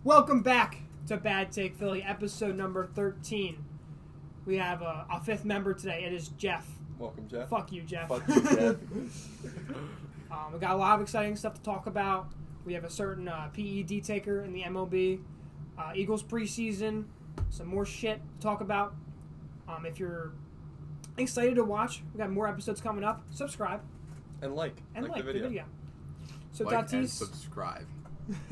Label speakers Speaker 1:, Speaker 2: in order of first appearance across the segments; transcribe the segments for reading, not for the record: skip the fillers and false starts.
Speaker 1: Welcome back to Bad Take Philly, episode number 13. We have a fifth member today. It is Jeff.
Speaker 2: Welcome, Jeff.
Speaker 1: Fuck you, Jeff.
Speaker 2: Fuck you, Jeff.
Speaker 1: We got a lot of exciting stuff to talk about. We have a certain PED taker in the MLB. Eagles preseason. Some more shit to talk about. If you're excited to watch, we got more episodes coming up. Subscribe.
Speaker 2: And like the video.
Speaker 1: So
Speaker 3: like
Speaker 1: Tatis.
Speaker 3: and subscribe.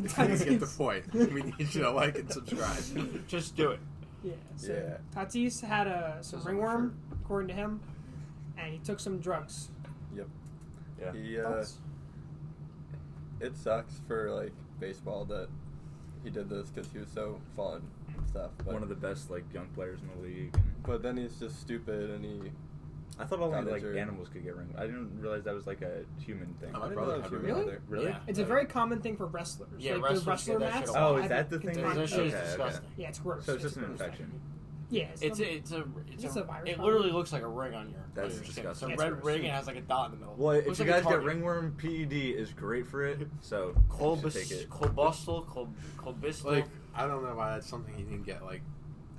Speaker 3: Tatis. Get the point. We need you to like and subscribe.
Speaker 4: Just do it.
Speaker 1: Yeah. So Tatis had some ringworm, according to him, and he took some drugs.
Speaker 2: Yep.
Speaker 4: Yeah.
Speaker 2: He it sucks for baseball that he did this because he was so fun and stuff. But
Speaker 4: one of the best young players in the league.
Speaker 2: But then he's just stupid and he.
Speaker 4: I thought only animals could get ring. I didn't realize that was a human thing.
Speaker 3: My brother had
Speaker 1: Really?
Speaker 4: Really?
Speaker 5: Yeah.
Speaker 1: It's a very common thing for wrestlers.
Speaker 5: Yeah,
Speaker 1: the
Speaker 5: wrestlers
Speaker 1: wrestler
Speaker 5: get that
Speaker 1: mats.
Speaker 5: shit a lot.
Speaker 4: Oh, is that the thing?
Speaker 1: contain-
Speaker 5: That shit is
Speaker 4: Okay.
Speaker 5: disgusting.
Speaker 1: Yeah, it's gross.
Speaker 4: So it's just an
Speaker 1: gross.
Speaker 4: infection.
Speaker 1: Yeah,
Speaker 5: It's
Speaker 1: a
Speaker 5: a
Speaker 1: virus.
Speaker 5: It
Speaker 1: problem.
Speaker 5: literally looks like a ring on your.
Speaker 4: That's
Speaker 5: on your skin.
Speaker 4: disgusting.
Speaker 5: It's a
Speaker 1: It's
Speaker 5: red
Speaker 1: gross.
Speaker 5: ring and has a dot in the middle.
Speaker 4: Well, if
Speaker 5: Looks
Speaker 4: you
Speaker 5: like a
Speaker 4: guys get
Speaker 5: target.
Speaker 4: ringworm, PED is great for it. So you should take it.
Speaker 5: Colbustal,
Speaker 3: Like, I don't know why that's something he didn't get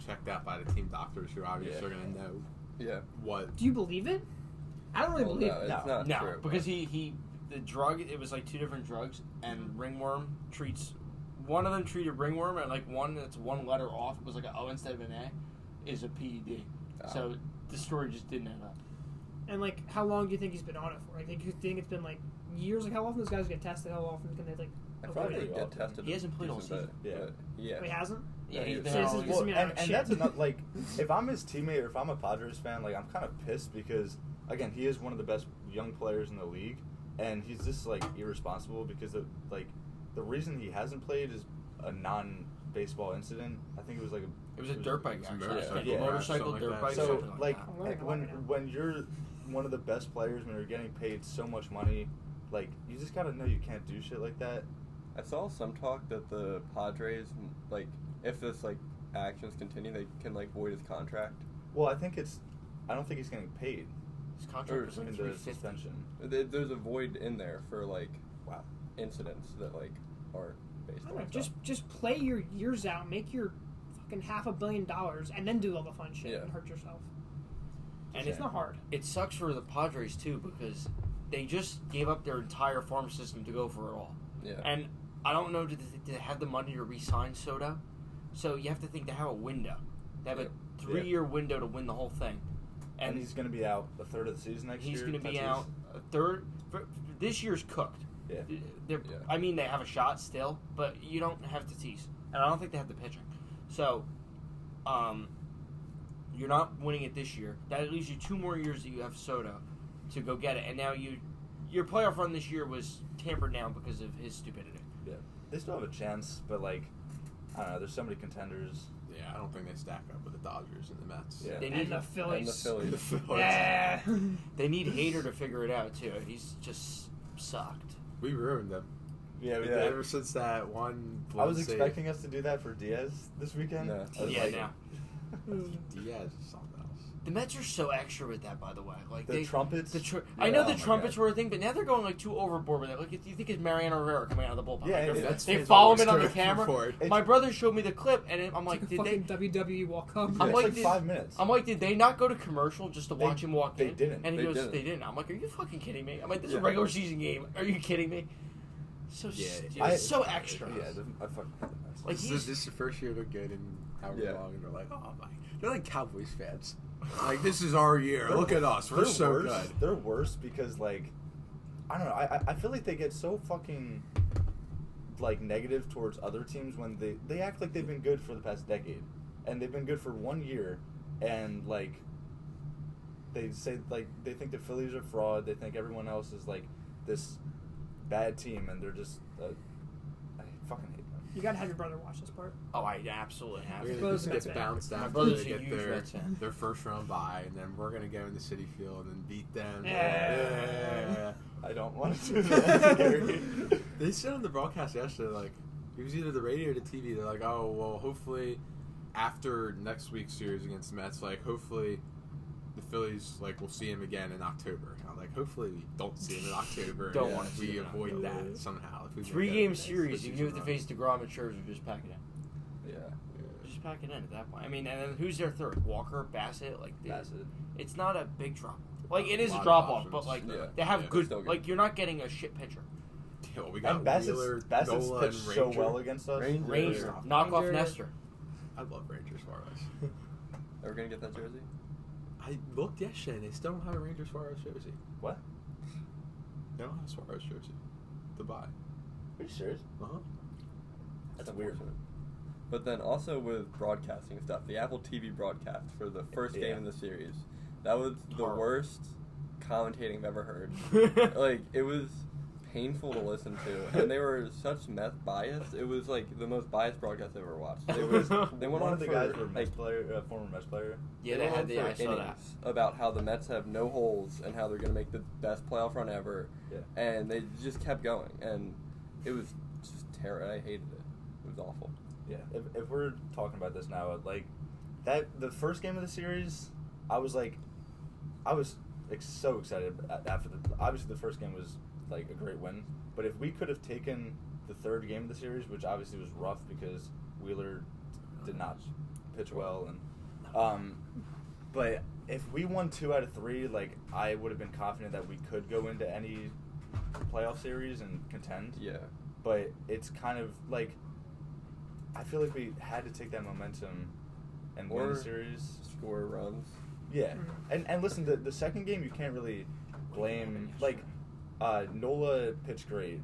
Speaker 3: checked out by the team doctors who obviously are gonna know.
Speaker 2: Yeah.
Speaker 3: What?
Speaker 1: Do you believe it? I don't really believe
Speaker 2: no,
Speaker 1: it.
Speaker 2: it's not
Speaker 5: No,
Speaker 2: true.
Speaker 5: because the drug, it was two different drugs, and ringworm treats. One of them treated ringworm, and one that's one letter off. It was an O instead of an A, is a PED. So the story just didn't add up.
Speaker 1: And how long do you think he's been on it for? Do you think it's been years? How often those guys get tested? How often can they
Speaker 2: I thought they
Speaker 1: avoid it?
Speaker 2: get tested.
Speaker 5: He hasn't played all
Speaker 2: decent bit,
Speaker 5: season.
Speaker 2: but yeah.
Speaker 1: He hasn't.
Speaker 5: Yeah,
Speaker 2: he's
Speaker 5: he's
Speaker 2: been
Speaker 5: been
Speaker 1: out all
Speaker 5: all
Speaker 1: year.
Speaker 4: Well,
Speaker 1: me
Speaker 4: and
Speaker 1: shit.
Speaker 4: that's enough. If I'm his teammate or if I'm a Padres fan, I'm kind of pissed because again he is one of the best young players in the league, and he's just irresponsible because of, the reason he hasn't played is a non-baseball incident. I think it was
Speaker 5: It was a dirt bike accident.
Speaker 2: Yeah.
Speaker 5: Motorcycle,
Speaker 3: Something
Speaker 5: dirt
Speaker 3: like
Speaker 5: bike.
Speaker 3: that.
Speaker 4: So
Speaker 5: something like that.
Speaker 4: when you're one of the best players, when you're getting paid so much money, you just gotta know you can't do shit like that.
Speaker 2: I saw some talk that the Padres, if this actions continue, they can void his contract.
Speaker 4: Well, I don't think he's getting paid
Speaker 5: His contract was
Speaker 4: in the
Speaker 5: 350.
Speaker 4: suspension.
Speaker 2: There's a void in there for
Speaker 4: Wow.
Speaker 2: incidents that are based
Speaker 1: I
Speaker 2: on
Speaker 1: don't know.
Speaker 2: stuff.
Speaker 1: Just play your years out, make your fucking $500 million, and then do all the fun shit and hurt yourself.
Speaker 5: And
Speaker 1: It's not hard.
Speaker 5: It sucks for the Padres too because they just gave up their entire farm system to go for it all.
Speaker 2: Yeah.
Speaker 5: And I don't know, did they have the money to re-sign Soto? So you have to think they have a window. They have a 3-year window to win the whole thing.
Speaker 4: And he's going to be out a third of the season next year.
Speaker 5: He's going to be
Speaker 4: Tatis.
Speaker 5: out a third. This year's cooked.
Speaker 4: Yeah.
Speaker 5: I mean, they have a shot still, but you don't have Tatis. And I don't think they have the pitching. So, you're not winning it this year. That leaves you 2 more years that you have Soto to go get it. And now your playoff run this year was tampered down because of his stupidity.
Speaker 4: Yeah. They still have a chance, but I don't know. There's so many contenders.
Speaker 3: Yeah, I don't think they stack up with the Dodgers and the Mets.
Speaker 4: Yeah.
Speaker 5: They
Speaker 1: And
Speaker 5: need
Speaker 1: the Phillies.
Speaker 2: And the Phillies.
Speaker 1: Yeah.
Speaker 5: They need Hader to figure it out too. He's just sucked.
Speaker 3: We ruined them.
Speaker 4: Yeah, we
Speaker 2: Yeah.
Speaker 4: did.
Speaker 3: Ever since that one.
Speaker 4: I was
Speaker 3: save.
Speaker 4: expecting us to do that for Diaz this weekend.
Speaker 2: No.
Speaker 4: I was
Speaker 5: Yeah,
Speaker 4: like,
Speaker 5: now.
Speaker 3: Diaz is something else.
Speaker 5: The Mets are so extra with that, by the way.
Speaker 4: The trumpets.
Speaker 5: I know
Speaker 4: Yeah,
Speaker 5: the
Speaker 4: oh my
Speaker 5: trumpets
Speaker 4: God.
Speaker 5: were a thing, but now they're going too overboard with it. Do you think it's Mariano Rivera coming out of the bullpen?
Speaker 4: Yeah,
Speaker 5: They're-
Speaker 4: that's
Speaker 5: they
Speaker 3: his
Speaker 5: follow
Speaker 3: always
Speaker 5: him in on the
Speaker 3: going
Speaker 5: camera.
Speaker 3: forward.
Speaker 5: My brother showed me the clip, and I'm
Speaker 1: Like
Speaker 5: like,
Speaker 1: a
Speaker 5: did
Speaker 1: fucking
Speaker 5: they?
Speaker 1: WWE walk up.
Speaker 4: Yeah,
Speaker 5: I'm
Speaker 4: it's
Speaker 5: like,
Speaker 4: 5 minutes.
Speaker 5: I'm like, did they not go to commercial just to watch him walk
Speaker 4: they
Speaker 5: in?
Speaker 4: didn't.
Speaker 5: And he
Speaker 2: They
Speaker 5: goes,
Speaker 2: didn't.
Speaker 5: they didn't. I'm like, are you fucking kidding me? I'm like, this is
Speaker 2: Yeah.
Speaker 5: a regular season game. Are you kidding me? So
Speaker 3: Yeah,
Speaker 5: so extra.
Speaker 4: Yeah, I fucking hate the Mets.
Speaker 5: Like,
Speaker 3: This is the first year they're good in however
Speaker 2: Yeah.
Speaker 3: long, and they're like, oh my. They're like Cowboys fans. This is our year. Look at us. We're
Speaker 4: They're
Speaker 3: so
Speaker 4: worse.
Speaker 3: good.
Speaker 4: They're worse because I don't know. I feel like they get so fucking negative towards other teams when they act like they've been good for the past decade, and they've been good for 1 year, and they say they think the Phillies are fraud. They think everyone else is this bad team, and they're just I fucking hate them.
Speaker 1: You gotta have your brother watch this part.
Speaker 5: Oh, I absolutely have.
Speaker 3: We're
Speaker 5: to.
Speaker 3: gonna
Speaker 1: Brothers
Speaker 3: just
Speaker 1: Mets
Speaker 3: get
Speaker 1: fan.
Speaker 3: bounced
Speaker 5: My
Speaker 3: after
Speaker 5: brother's
Speaker 3: they
Speaker 5: a
Speaker 3: get
Speaker 5: huge Mets fan.
Speaker 3: their first round bye, and then we're gonna go into City Field and beat them.
Speaker 1: Yeah.
Speaker 4: I don't want to do that. Gary.
Speaker 3: They said on the broadcast yesterday, it was either the radio or the TV. They're like, oh well, hopefully after next week's series against the Mets, hopefully the Phillies, like, we'll see him again in October. And I'm like, hopefully we don't see him in October.
Speaker 5: Don't
Speaker 3: and
Speaker 5: want to see
Speaker 3: we
Speaker 5: him in
Speaker 3: avoid
Speaker 5: October.
Speaker 3: that somehow. If we make
Speaker 5: 3-game
Speaker 3: that
Speaker 5: series. You
Speaker 3: season
Speaker 5: give it to
Speaker 3: run.
Speaker 5: face DeGrom and Scherzer, just pack it in.
Speaker 2: Yeah.
Speaker 5: Just pack it in at that point. I mean, and then who's their third? Walker, Bassett, like
Speaker 4: Bassett.
Speaker 5: It's not a big drop. Like it is
Speaker 3: A
Speaker 5: a
Speaker 3: lot of
Speaker 5: drop off,
Speaker 3: options.
Speaker 5: but like
Speaker 2: Yeah.
Speaker 5: they have
Speaker 2: Yeah,
Speaker 5: good.
Speaker 2: still good.
Speaker 5: Like you're not getting a shit pitcher.
Speaker 3: Yeah, well, we got
Speaker 4: And Bassett's
Speaker 3: Wheeler, Nola, and
Speaker 4: pitched
Speaker 3: Ranger.
Speaker 4: so well against us.
Speaker 5: Ranger, knock off
Speaker 1: Ranger.
Speaker 5: Nestor.
Speaker 3: I love Rangers Suarez.
Speaker 2: Are we gonna get that jersey?
Speaker 3: I looked yesterday and they still don't have a Rangers Suarez jersey.
Speaker 4: What?
Speaker 3: They don't have a Suarez jersey to buy.
Speaker 4: Are you serious?
Speaker 3: Uh-huh.
Speaker 4: That's weird.
Speaker 2: Unfortunate. But then also with broadcasting stuff, the Apple TV broadcast for the first game in the series, that was the
Speaker 5: Horrible.
Speaker 2: worst commentating I've ever heard. Like, it was painful to listen to, and they were such biased. It was like the most biased broadcast I've ever watched. They went
Speaker 4: One
Speaker 2: on
Speaker 4: of the
Speaker 2: for,
Speaker 4: guys were a
Speaker 2: like,
Speaker 4: Mets player, former Mets player.
Speaker 5: Yeah, they
Speaker 2: went
Speaker 5: had
Speaker 2: on
Speaker 5: the.
Speaker 2: for
Speaker 5: I saw that.
Speaker 2: innings about how the Mets have no holes and how they're going to make the best playoff run ever.
Speaker 4: Yeah.
Speaker 2: And they just kept going, and it was just terrible. I hated it. It was awful.
Speaker 4: Yeah. If we're talking about this now, like the first game of the series, I was so excited after obviously the first game was like a great win, but if we could have taken the third game of the series, which obviously was rough because Wheeler did not pitch well, and but if we won 2 out of 3, like I would have been confident that we could go into any playoff series and contend.
Speaker 2: Yeah.
Speaker 4: But it's kind of like I feel like we had to take that momentum and win
Speaker 2: Or
Speaker 4: the series.
Speaker 2: Score runs.
Speaker 4: Yeah, and listen, the second game you can't really blame like Nola pitched great.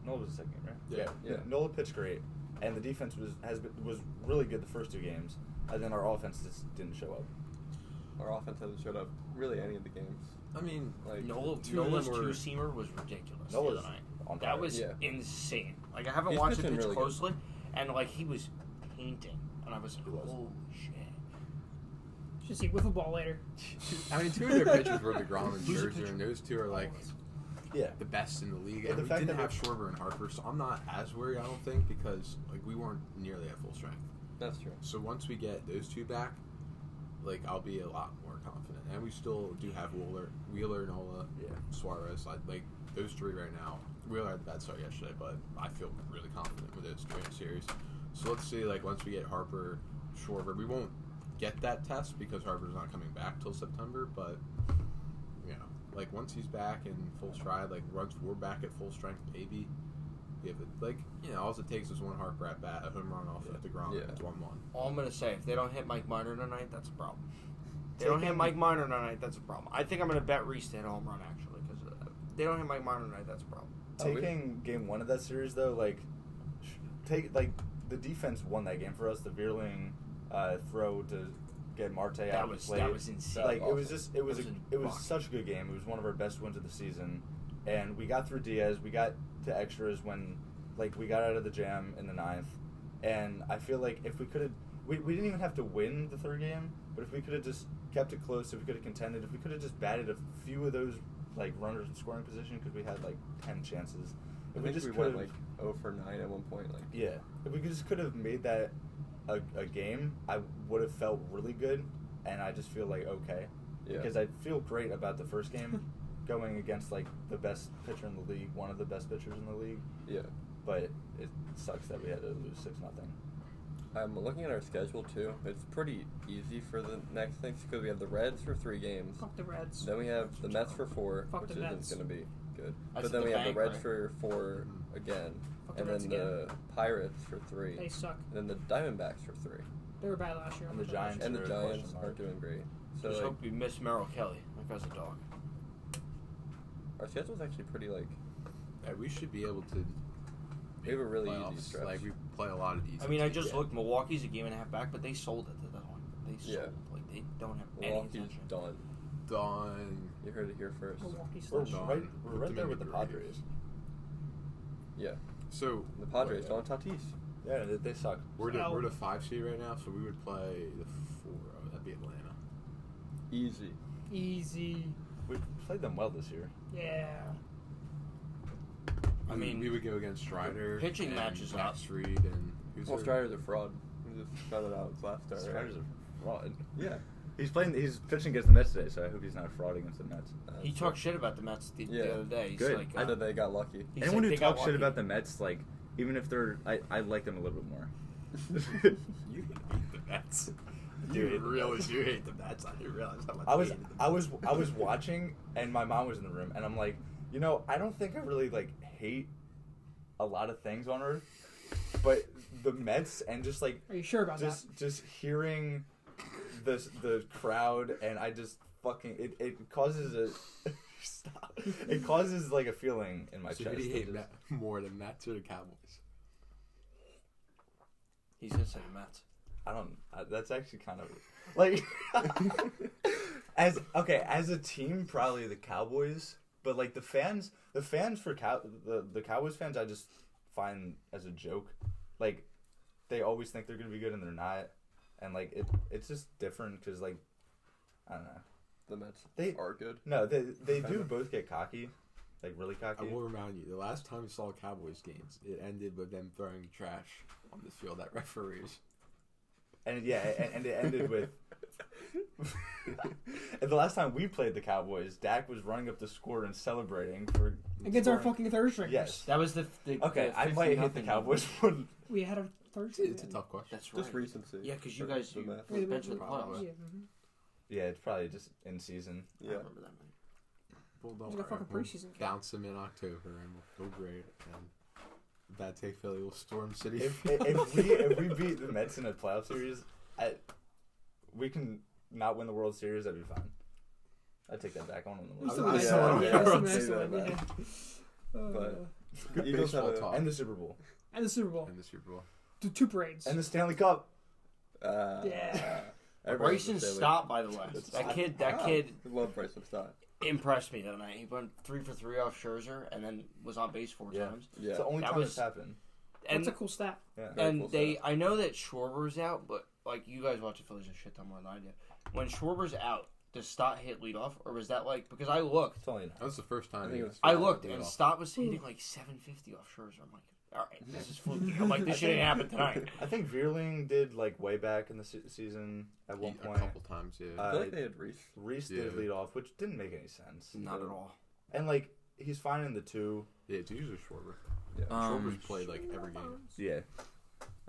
Speaker 4: Nola was the second game, right?
Speaker 2: Yeah.
Speaker 4: Nola pitched great, and the defense was really good the first 2 games, and then our offense just didn't show up.
Speaker 2: Our offense hasn't showed up really any of the games.
Speaker 3: I mean,
Speaker 2: Like,
Speaker 5: Nola's
Speaker 3: two of them were-
Speaker 5: two-seamer was ridiculous
Speaker 4: Nola's
Speaker 5: the other night.
Speaker 4: on
Speaker 5: That
Speaker 4: fire.
Speaker 5: was
Speaker 2: Yeah.
Speaker 5: insane. Like I haven't
Speaker 2: He's
Speaker 5: watched the
Speaker 2: pitching
Speaker 5: pitch
Speaker 2: really good.
Speaker 5: closely, and like he was painting, and I was like,
Speaker 4: He was.
Speaker 5: holy shit.
Speaker 1: Should see wiffle ball later.
Speaker 3: I mean, 2 of their pitchers were DeGrom and
Speaker 5: Who's the
Speaker 3: Scherzer,
Speaker 5: pitcher?
Speaker 3: and those 2 are like
Speaker 4: Yeah,
Speaker 3: the best in the league.
Speaker 4: But
Speaker 3: And
Speaker 4: the
Speaker 3: we
Speaker 4: fact
Speaker 3: didn't
Speaker 4: that
Speaker 3: have Schwarber and Harper, so I'm not as worried, I don't think, because like we weren't nearly at full strength.
Speaker 2: That's true.
Speaker 3: So once we get those 2 back, like I'll be a lot more confident. And we still do have Wheeler, Nola,
Speaker 4: Yeah.
Speaker 3: Suarez. Like those 3 right now. Wheeler had a bad start yesterday, but I feel really confident with those 3 in the series. So let's see, like once we get Harper, Schwarber, we won't get that test because Harper's not coming back till September. But you know, like once he's back in full stride, like once we're back at full strength, maybe. Give it like all it takes is 1 Harper at bat, a home run off of DeGrom,
Speaker 2: Yeah.
Speaker 3: and it's 1-1.
Speaker 5: All I'm gonna say, if they don't hit Mike Minor tonight, that's a problem. If they don't hit Mike Minor tonight, that's a problem. I think I'm gonna bet Reese to hit a home run actually, because they don't hit Mike Minor tonight, that's a problem.
Speaker 4: taking game 1 of that series though, like the defense won that game for us. The Veerling throw to get Marte out of the plate.
Speaker 5: That was insane.
Speaker 4: Like
Speaker 2: Awesome.
Speaker 4: it was just it was
Speaker 5: That was
Speaker 4: such a good game. It was one of our best wins of the season, and we got through Diaz. We got to extras when we got out of the jam in the 9th, and I feel like if we could have, we didn't even have to win the 3rd game, but if we could have just kept it close, if we could have contended, if we could have just batted a few of those runners in scoring position because we had 10 chances.
Speaker 2: I
Speaker 4: If
Speaker 2: think
Speaker 4: just
Speaker 2: we
Speaker 4: could've-
Speaker 2: went 0 for 9 at one point.
Speaker 4: yeah, if we just could have made that a game, I would have felt really good, and I just feel okay
Speaker 2: Yeah.
Speaker 4: because I feel great about the first game going against the best pitcher in the league, one of the best pitchers in the league.
Speaker 2: Yeah.
Speaker 4: But it sucks that we had to lose 6-0.
Speaker 2: I'm looking at our schedule too. It's pretty easy for the next things because we have the Reds for 3 games.
Speaker 1: Fuck the Reds.
Speaker 2: Then we have the Mets for 4,
Speaker 1: Fuck
Speaker 2: which
Speaker 1: the
Speaker 2: isn't
Speaker 1: Mets.
Speaker 2: going to be good.
Speaker 5: That's
Speaker 2: But then
Speaker 5: the
Speaker 2: we have the
Speaker 5: bank,
Speaker 2: Reds
Speaker 5: right?
Speaker 2: for 4 again.
Speaker 1: Fuck the
Speaker 2: And
Speaker 1: Reds
Speaker 2: then the Pirates for 3.
Speaker 1: They suck.
Speaker 2: And then the Diamondbacks for 3.
Speaker 1: They were bad last year.
Speaker 4: And the Giants.
Speaker 2: And the
Speaker 4: are a question
Speaker 2: Giants
Speaker 4: mark.
Speaker 2: aren't doing great. So
Speaker 5: Just hope we miss Merrill Kelly. That guy's a dog.
Speaker 2: our schedule's actually pretty
Speaker 3: Yeah, we should be able to.
Speaker 2: we have a really easy
Speaker 3: playoffs.
Speaker 2: stretch.
Speaker 3: Like we play a lot of easy.
Speaker 5: I mean, I just
Speaker 2: Yeah.
Speaker 5: looked. Milwaukee's a game and a half back, but they sold it to that one. They sold.
Speaker 2: Yeah.
Speaker 5: They don't have any
Speaker 2: Milwaukee's
Speaker 5: intention.
Speaker 2: done.
Speaker 3: done.
Speaker 2: You heard it here first.
Speaker 1: Milwaukee
Speaker 4: We're
Speaker 1: slash.
Speaker 3: Done.
Speaker 4: right there with the
Speaker 3: Dominican
Speaker 4: Padres.
Speaker 2: Yeah.
Speaker 3: So
Speaker 2: The Padres
Speaker 3: what,
Speaker 2: don't Tatis.
Speaker 4: Yeah, they suck.
Speaker 3: We're
Speaker 1: So-
Speaker 3: the 5 seed right now, so we would play the 4. Oh, that'd be Atlanta.
Speaker 2: Easy.
Speaker 1: Easy.
Speaker 4: We played them well this year.
Speaker 1: Yeah.
Speaker 5: I mean,
Speaker 3: we would go against Strider.
Speaker 5: pitching
Speaker 3: and
Speaker 5: matches up.
Speaker 3: Max Fried and who's
Speaker 2: Well,
Speaker 3: their-
Speaker 2: Strider's a fraud. We just found it out last start.
Speaker 4: Striders
Speaker 2: Right?
Speaker 4: are fraud.
Speaker 2: Yeah.
Speaker 4: He's pitching against the Mets today, so I hope he's not fraud against the Mets.
Speaker 5: He talked shit about the Mets the other day. He's
Speaker 4: Good.
Speaker 5: like,
Speaker 2: I thought they got lucky.
Speaker 4: Anyone who talks shit about the Mets, like, even if they're, I like them a little bit more.
Speaker 3: You hate the Mets.
Speaker 4: Do
Speaker 3: You
Speaker 4: hate the
Speaker 3: really
Speaker 4: Mets.
Speaker 3: do hate the Mets. I didn't realize how much.
Speaker 4: I was watching, and my mom was in the room, and I'm like, I don't think I really like hate a lot of things on earth, but the Mets and just like
Speaker 1: Are you sure about that?
Speaker 4: just hearing the crowd, and I just fucking it causes a stop. It causes like a feeling in my
Speaker 3: So
Speaker 4: chest.
Speaker 3: who do you hate
Speaker 4: that just-
Speaker 3: more, the Mets or the Cowboys?
Speaker 5: He's gonna say the Mets.
Speaker 4: I don't. That's actually kind of like as a team, probably the Cowboys. But like the fans for the Cowboys fans, I just find as a joke. Like they always think they're gonna be good and they're not, and like it's just different because like I don't know.
Speaker 2: The Mets
Speaker 4: They
Speaker 2: are good.
Speaker 4: No, they do both get cocky, like really
Speaker 3: I
Speaker 4: cocky.
Speaker 3: will remind you, the last time we saw Cowboys games, it ended with them throwing trash on the field at referees.
Speaker 4: And and it ended with. And the last time we played the Cowboys, Dak was running up the score and celebrating for
Speaker 1: Against our
Speaker 4: scoring.
Speaker 1: fucking third stringers.
Speaker 4: Yes.
Speaker 5: That was the
Speaker 4: Okay,
Speaker 5: the
Speaker 4: I might hate the
Speaker 5: 50-0.
Speaker 4: Cowboys one.
Speaker 1: We had a third
Speaker 3: It's
Speaker 1: string.
Speaker 3: a tough question.
Speaker 5: That's right.
Speaker 2: Just recency.
Speaker 5: Yeah, because you
Speaker 2: for
Speaker 5: guys
Speaker 2: the
Speaker 5: you
Speaker 2: Mets.
Speaker 5: were the bench for the
Speaker 3: Probably.
Speaker 5: playoffs.
Speaker 1: Yeah, mhm.
Speaker 4: Yeah, it's probably just in season.
Speaker 5: I
Speaker 2: Yeah.
Speaker 5: remember that. Man.
Speaker 3: Well, don't
Speaker 1: It's like a
Speaker 3: worry.
Speaker 1: fucking
Speaker 3: We'll
Speaker 1: preseason game.
Speaker 3: bounce them in October and we'll feel great. And Bad Take Philly will storm City.
Speaker 4: If we beat the Mets in a playoff series, we can not win the World Series. That'd be fine. I'd take that back. I want to win the
Speaker 1: We
Speaker 4: World
Speaker 1: still
Speaker 4: Series.
Speaker 1: have
Speaker 3: yeah,
Speaker 1: one.
Speaker 3: yeah,
Speaker 1: Yeah, we still
Speaker 2: I'll
Speaker 1: have
Speaker 2: say
Speaker 1: one,
Speaker 2: that.
Speaker 1: yeah.
Speaker 2: But
Speaker 3: Good
Speaker 2: Eagles
Speaker 3: baseball
Speaker 2: have a-
Speaker 3: talk.
Speaker 4: And the Super Bowl.
Speaker 1: And the Super Bowl.
Speaker 3: And the Super Bowl.
Speaker 1: The two parades.
Speaker 4: And the Stanley Cup.
Speaker 1: Yeah.
Speaker 2: everybody
Speaker 5: Bryson
Speaker 2: was saying, like,
Speaker 5: Stott, by the way.
Speaker 2: That's-
Speaker 5: That kid
Speaker 2: I love Bryson Stott.
Speaker 5: impressed me the other night. He went 3 for 3 off Scherzer and then was on base 4
Speaker 4: Yeah.
Speaker 5: times.
Speaker 2: Yeah.
Speaker 4: It's the only
Speaker 5: That
Speaker 4: time
Speaker 5: was-
Speaker 4: it's happened.
Speaker 5: And
Speaker 1: That's a cool stat.
Speaker 4: Yeah.
Speaker 2: Very
Speaker 5: and
Speaker 2: cool
Speaker 5: they,
Speaker 2: stat.
Speaker 5: I know that Schwarber's out, but like you guys watch the Phillies a shit ton more than I do. When Schwarber's out, does Stott hit leadoff, or was that like because I looked,
Speaker 4: It's only an
Speaker 3: That was the first time.
Speaker 2: I think it was-
Speaker 5: I looked,
Speaker 3: lead
Speaker 5: and
Speaker 3: off.
Speaker 5: Stott was hitting like 750 off Scherzer. I'm like, all right, this is fluky. I'm like, this shit ain't happen tonight.
Speaker 4: I think Vierling did like way back in the season at one
Speaker 3: A
Speaker 4: point.
Speaker 3: couple times, yeah.
Speaker 2: I feel like they had Reese.
Speaker 4: Reese
Speaker 3: Yeah.
Speaker 4: did lead off, which didn't make any sense.
Speaker 5: Not at all.
Speaker 4: And like he's fine in the 2.
Speaker 3: Yeah, it's usually Schwarber.
Speaker 2: Yeah.
Speaker 3: Schwarber's played like every game.
Speaker 4: Yeah.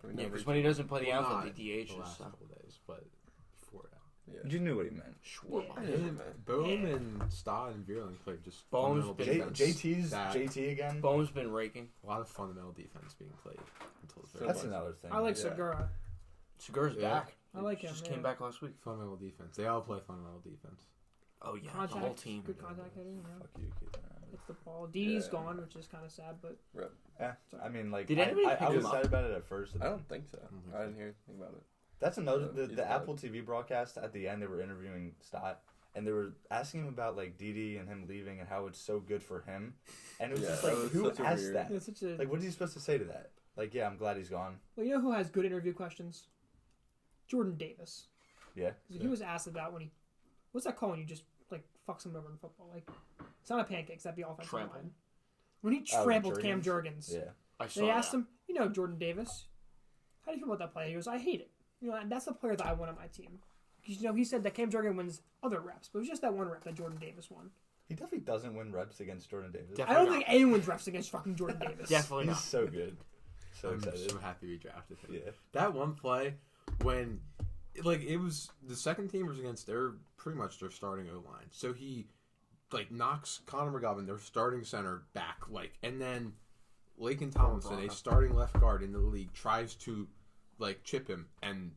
Speaker 2: I mean,
Speaker 5: Yeah,
Speaker 2: no
Speaker 5: because
Speaker 2: Reese-
Speaker 5: when he doesn't play the
Speaker 3: Well,
Speaker 5: outfield,
Speaker 3: not
Speaker 5: he DHs.
Speaker 3: the last
Speaker 5: So.
Speaker 3: couple days, but before that.
Speaker 2: Yeah.
Speaker 4: You knew what he meant.
Speaker 5: Schwarber.
Speaker 3: Him, Bohm and Stott and Vierling played just
Speaker 5: Bohm's
Speaker 3: fundamental
Speaker 5: been-
Speaker 3: defense.
Speaker 4: JT's
Speaker 3: that-
Speaker 4: JT again.
Speaker 5: Bohm's been raking.
Speaker 3: A lot of fundamental defense being played until the
Speaker 2: So
Speaker 3: very
Speaker 4: That's
Speaker 3: last.
Speaker 4: another thing.
Speaker 1: I like
Speaker 2: Yeah.
Speaker 1: Segura.
Speaker 5: Segura's
Speaker 3: Yeah.
Speaker 5: back.
Speaker 1: I like
Speaker 5: He
Speaker 1: him.
Speaker 5: just
Speaker 1: yeah.
Speaker 5: came back last week.
Speaker 3: Fundamental defense. They all play fundamental defense.
Speaker 5: Oh yeah,
Speaker 1: Contact,
Speaker 5: the whole team.
Speaker 1: Good contact hitting. Yeah.
Speaker 4: Fuck you, Keith.
Speaker 1: It's the ball. D's
Speaker 2: Yeah.
Speaker 1: gone, which is kind of sad, but
Speaker 4: Yeah, I mean, like,
Speaker 5: Did anybody
Speaker 4: I
Speaker 5: pick
Speaker 4: was
Speaker 5: him up?
Speaker 4: excited about it at first.
Speaker 2: I don't think so.
Speaker 3: don't think
Speaker 2: I
Speaker 3: so.
Speaker 2: didn't hear anything about it.
Speaker 4: That's another
Speaker 2: Yeah, he's
Speaker 4: the
Speaker 2: bad.
Speaker 4: Apple TV broadcast at the end. They were interviewing Stott, and they were asking him about like Didi and him leaving and how it's so good for him. And it was
Speaker 2: Yeah,
Speaker 4: just
Speaker 2: that
Speaker 4: like,
Speaker 2: was
Speaker 4: who
Speaker 2: such a
Speaker 4: asked
Speaker 2: weird-
Speaker 4: that?
Speaker 1: it's such a.
Speaker 4: Like, what is he supposed to say to that? Like, yeah, I'm glad he's gone.
Speaker 1: Well, you know who has good interview questions? Jordan Davis.
Speaker 4: Yeah.
Speaker 1: 'Cause he was asked about when he. What's that called when you just like fuck someone over in football? Like, it's not a pancake. That'd be offensive
Speaker 5: Trample.
Speaker 1: line. When he
Speaker 4: Oh,
Speaker 1: trampled Cam Jurgens,
Speaker 4: Yeah.
Speaker 5: I saw
Speaker 1: they asked
Speaker 5: that.
Speaker 1: him, Jordan Davis, how do you feel about that play? He goes, I hate it. And that's the player that I want on my team. Because, he said that Cam Jurgens wins other reps, but it was just that one rep that Jordan Davis won.
Speaker 4: He definitely doesn't win reps against Jordan Davis.
Speaker 5: Definitely.
Speaker 1: I don't
Speaker 5: not.
Speaker 1: think anyone's reps against fucking Jordan Davis.
Speaker 5: Definitely
Speaker 4: He's
Speaker 5: not.
Speaker 4: so good. So
Speaker 3: I'm
Speaker 4: excited.
Speaker 3: so happy we drafted him.
Speaker 4: Yeah.
Speaker 3: That one play when, like, it was the second team was against their pretty much their starting O line. So he, like, knocks Connor McGovern, their starting center, back, like, and then Laken Tomlinson, a starting left guard in the league, tries to, like, chip him, and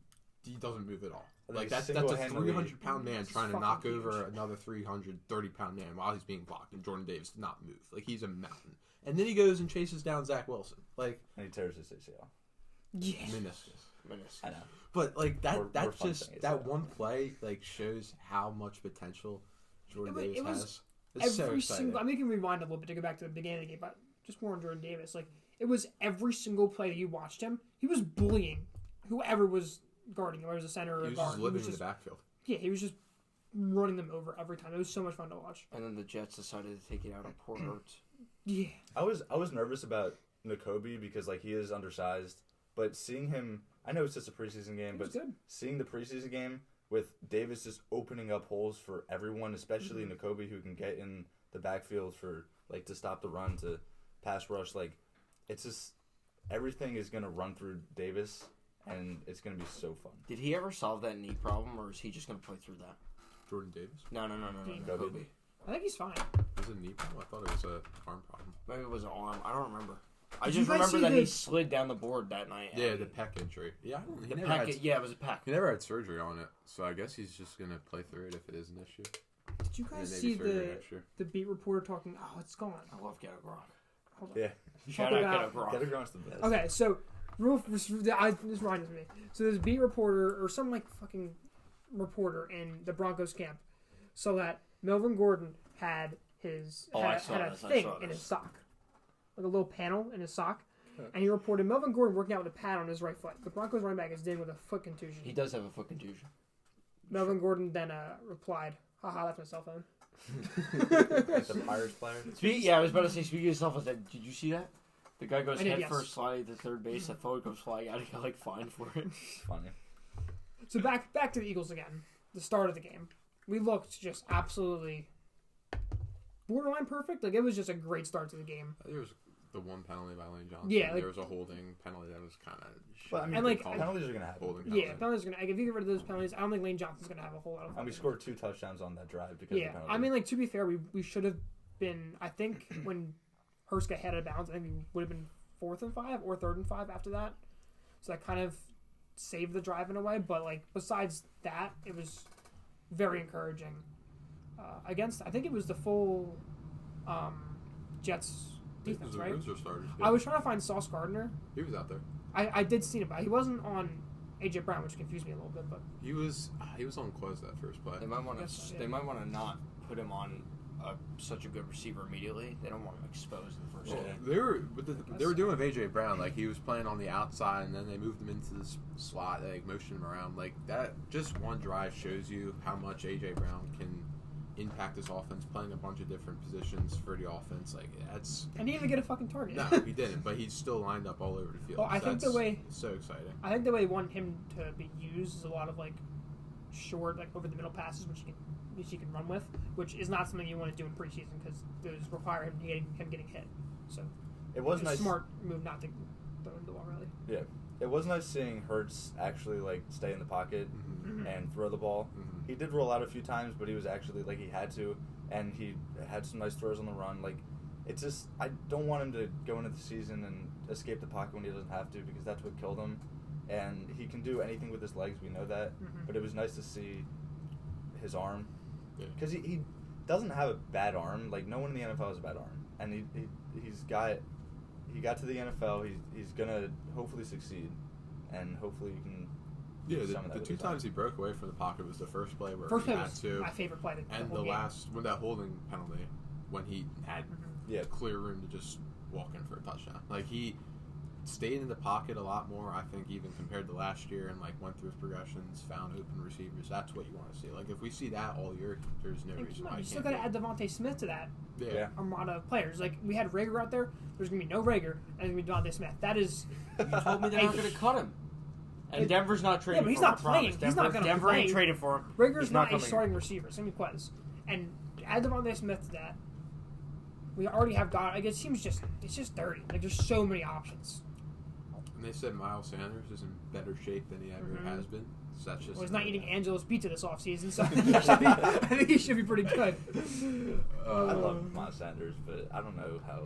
Speaker 3: he doesn't move at all.
Speaker 4: I
Speaker 3: Like,
Speaker 4: think
Speaker 3: that's a
Speaker 4: single-handedly-
Speaker 3: 300-pound man
Speaker 1: It's
Speaker 3: trying to
Speaker 1: fucking
Speaker 3: knock
Speaker 1: huge.
Speaker 3: over another 330-pound man while he's being blocked, and Jordan Davis did not move. Like, he's a mountain. And then he goes and chases down Zach Wilson. Like,
Speaker 4: And he tears his ACL.
Speaker 1: Yeah.
Speaker 3: meniscus.
Speaker 4: I know.
Speaker 3: But like that
Speaker 4: We're
Speaker 3: that's
Speaker 4: fun
Speaker 3: just
Speaker 4: thing,
Speaker 3: that
Speaker 4: it's
Speaker 3: one play like shows how much potential Jordan
Speaker 1: It
Speaker 3: Davis
Speaker 1: was
Speaker 3: has. It's so
Speaker 1: Every
Speaker 3: exciting.
Speaker 1: single. I mean, you can rewind a little bit to go back to the beginning of the game, but just more on Jordan Davis. Like, it was every single play that you watched him. He was bullying whoever was guarding him, whether it was a center or
Speaker 3: he
Speaker 1: a
Speaker 3: was
Speaker 1: guard.
Speaker 3: just
Speaker 1: He
Speaker 3: living
Speaker 1: was
Speaker 3: in
Speaker 1: just,
Speaker 3: the backfield.
Speaker 1: yeah, he was just running them over every time. It was so much fun to watch.
Speaker 5: And then the Jets decided to take it out on poor Hurts.
Speaker 1: Yeah.
Speaker 4: I was nervous about Nakobe because like he is undersized, but seeing him, I know it's just a preseason game,
Speaker 1: He
Speaker 4: but
Speaker 1: was good.
Speaker 4: seeing the preseason game with Davis just opening up holes for everyone, especially Nakobe, who can get in the backfield for like to stop the run, to pass rush. Like, it's just everything is gonna run through Davis, and it's gonna be so fun.
Speaker 5: Did he ever solve that knee problem, or is he just gonna play through that?
Speaker 3: Jordan Davis?
Speaker 5: No. Nakobe.
Speaker 1: I think he's fine.
Speaker 3: Was it a knee problem? I thought it was a arm problem.
Speaker 5: Maybe it was an arm. I don't remember. I
Speaker 1: Did
Speaker 5: just
Speaker 1: you guys
Speaker 5: remember
Speaker 1: see
Speaker 5: that
Speaker 1: the-
Speaker 5: he slid down the board that night.
Speaker 3: Yeah, the pec injury. Yeah, he
Speaker 5: The
Speaker 3: never
Speaker 5: pec.
Speaker 3: had.
Speaker 5: Yeah, it was a pec.
Speaker 3: He never had surgery on it, so I guess he's just gonna play through it if it is an issue.
Speaker 1: Did you
Speaker 3: And
Speaker 1: guys
Speaker 3: then
Speaker 1: see
Speaker 3: maybe surgery next year.
Speaker 1: the beat reporter talking? Oh, it's gone.
Speaker 5: I love Ghetto Gronk.
Speaker 1: Hold on.
Speaker 4: Yeah,
Speaker 5: Shout
Speaker 1: Talk
Speaker 5: out
Speaker 1: about-
Speaker 5: Ghetto Gronk.
Speaker 4: Gronk's the best.
Speaker 1: Okay, so this reminds me. So this beat reporter or some like fucking reporter in the Broncos camp, so that Melvin Gordon had his
Speaker 5: Oh, I
Speaker 1: had,
Speaker 5: saw
Speaker 1: had a
Speaker 5: this, I
Speaker 1: thing
Speaker 5: saw
Speaker 1: in his
Speaker 5: this.
Speaker 1: sock, like a little panel in his sock, and he reported Melvin Gordon working out with a pad on his right foot. The Broncos running back is dealing with a foot contusion.
Speaker 5: He does have a foot contusion.
Speaker 1: Melvin Gordon then replied, "Haha, that's my cell phone."
Speaker 4: Like the Pirates player.
Speaker 5: Yeah, I was about to say, speaking of cell phones, did you see that? The guy goes
Speaker 1: I did,
Speaker 5: head
Speaker 1: yes.
Speaker 5: first sliding to third base. That forward goes flying out. He got like fined for it.
Speaker 4: Funny.
Speaker 1: So back to the Eagles again. The start of the game, we looked just absolutely borderline perfect. Like, it was just a great start to the game.
Speaker 3: There was the one penalty by Lane Johnson.
Speaker 1: Yeah, like-
Speaker 3: there was a holding penalty that was kind of.
Speaker 4: But I mean,
Speaker 1: And, like,
Speaker 4: penalties are gonna happen.
Speaker 3: holding penalty.
Speaker 1: Yeah, penalties are gonna. Like, if you get rid of those penalties, I don't think Lane Johnson's gonna have a whole lot of.
Speaker 4: And we scored 2 touchdowns on that drive because of
Speaker 1: Yeah,
Speaker 4: the penalty.
Speaker 1: I mean, like, to be fair, we should have been. I think when Hurst got hit out of bounds, I think we would have been 4th and 5 or 3rd and 5 after that. So that kind of saved the drive in a way. But like, besides that, it was very encouraging. Against, I think it was the full Jets defense, right?
Speaker 3: Those are starters.
Speaker 1: I was trying to find Sauce Gardner.
Speaker 3: He was out there.
Speaker 1: I did see him, but he wasn't on AJ Brown, which confused me a little bit. But
Speaker 3: He was on Quez that first play.
Speaker 5: They might want
Speaker 1: Yes,
Speaker 5: to.
Speaker 1: yeah.
Speaker 5: They might want to not put him on such a good receiver immediately. They don't want him exposed in the first
Speaker 3: Well,
Speaker 5: game.
Speaker 3: they were doing with AJ Brown, like he was playing on the outside, and then they moved him into the slot, they like motioned him around. Like that, just one drive shows you how much AJ Brown can impact this offense, playing a bunch of different positions for the offense. Like that's
Speaker 1: and he didn't even get a fucking target.
Speaker 3: no, he didn't, but he's still lined up all over the field.
Speaker 1: Well, I think the
Speaker 3: That's
Speaker 1: way-
Speaker 3: so exciting.
Speaker 1: I think the way they want him to be used is a lot of like short, like over the middle passes, which he can run with, which is not something you want to do in preseason because those require him getting hit. So
Speaker 4: it was
Speaker 1: it's a
Speaker 4: nice.
Speaker 1: smart move not to throw him the ball really.
Speaker 4: Yeah, it was nice seeing Hurts actually like stay in the pocket
Speaker 3: Mm-hmm.
Speaker 4: and throw the ball.
Speaker 3: Mhm.
Speaker 4: He did roll out a few times, but he was actually like he had to, and he had some nice throws on the run. Like, it's just I don't want him to go into the season and escape the pocket when he doesn't have to, because that's what killed him. And he can do anything with his legs, we know that.
Speaker 1: Mhm.
Speaker 4: But it was nice to see his arm,
Speaker 3: Yeah.
Speaker 4: because he doesn't have a bad arm. Like, no one in the NFL has a bad arm, and he got to the NFL. He's gonna hopefully succeed, and hopefully you can.
Speaker 3: Yeah,
Speaker 4: do some of that
Speaker 3: the
Speaker 4: with
Speaker 3: 2
Speaker 4: his arm.
Speaker 3: times he broke away from the pocket was the first play where
Speaker 1: First
Speaker 3: he
Speaker 1: play
Speaker 3: had
Speaker 1: was
Speaker 3: to,
Speaker 1: my favorite play.
Speaker 3: and
Speaker 1: whole
Speaker 3: the
Speaker 1: game.
Speaker 3: last when that holding penalty, when he had
Speaker 4: Yeah.
Speaker 3: clear room to just walk in for a touchdown. Like he stayed in the pocket a lot more, I think, even compared to last year, and like went through his progressions, found open receivers. That's what you want to see. Like if we see that all year, there's no
Speaker 1: And
Speaker 3: reason
Speaker 1: come on,
Speaker 3: why
Speaker 1: you
Speaker 3: he
Speaker 1: still
Speaker 3: can't.
Speaker 1: got to add Devontae Smith to that
Speaker 3: Yeah.
Speaker 1: armada of players. Like, we had Rager out there. There's gonna be no Rager, and there's gonna be Devontae Smith. That is.
Speaker 5: You told me they're not going to cut him. And Denver's not trading
Speaker 1: but he's
Speaker 5: for him.
Speaker 1: not
Speaker 5: I promise.
Speaker 1: playing. He's not gonna
Speaker 5: Denver ain't
Speaker 1: play.
Speaker 5: traded for him.
Speaker 1: Rager's
Speaker 5: He's
Speaker 1: not a
Speaker 5: coming.
Speaker 1: starting receiver. It's gonna be Quez, and add Devontae Smith to that. We already have got. Like, it seems it's just dirty. Like, there's so many options.
Speaker 3: And they said Miles Sanders is in better shape than he ever
Speaker 1: Mhm.
Speaker 3: has been. So that's just
Speaker 1: Well, he's not eating Angelo's pizza this offseason, so I think he should be pretty good.
Speaker 4: I love Miles Sanders, but I don't know how.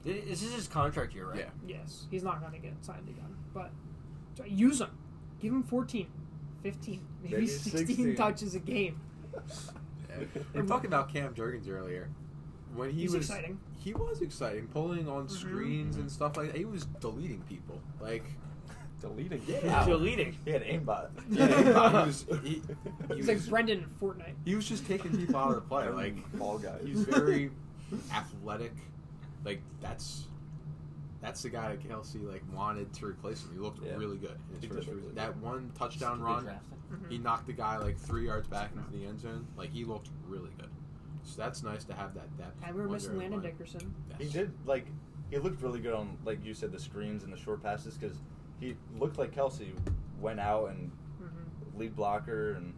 Speaker 5: This is his contract year, right?
Speaker 3: Yeah.
Speaker 1: Yes, he's not going to get signed again, but so use him. Give him 14, 15, maybe
Speaker 4: Maybe
Speaker 1: 16
Speaker 4: 16.
Speaker 1: touches a game.
Speaker 3: Yeah. We're talking about Cam Jurgens earlier. When
Speaker 1: He's exciting.
Speaker 3: He was exciting, pulling on screens and stuff like that. He was deleting people. Like,
Speaker 2: Deleting.
Speaker 3: Yeah.
Speaker 5: Deleting.
Speaker 4: He had aimbot.
Speaker 3: he
Speaker 1: He's
Speaker 3: was,
Speaker 1: like Brendan in Fortnite.
Speaker 3: he was just taking people out of the play. Like,
Speaker 2: Ball guys.
Speaker 3: he's very athletic. Like, that's the guy that Kelsey like wanted to replace him. He looked
Speaker 4: Yeah.
Speaker 3: really good in his
Speaker 4: He
Speaker 3: first
Speaker 4: did look
Speaker 3: season.
Speaker 4: really
Speaker 3: That
Speaker 4: good.
Speaker 3: one touchdown
Speaker 5: Good
Speaker 3: run,
Speaker 5: drafting.
Speaker 3: he knocked the guy like 3 yards back into the end zone. Like, he looked really good. So that's nice to have that depth.
Speaker 1: And we were
Speaker 3: when
Speaker 1: missing
Speaker 3: you're
Speaker 1: Landon
Speaker 3: playing.
Speaker 1: Dickerson.
Speaker 4: He did he looked really good on, like you said, the screens and the short passes, because he looked like Kelsey went out and
Speaker 1: Mm-hmm.
Speaker 4: lead blocker, and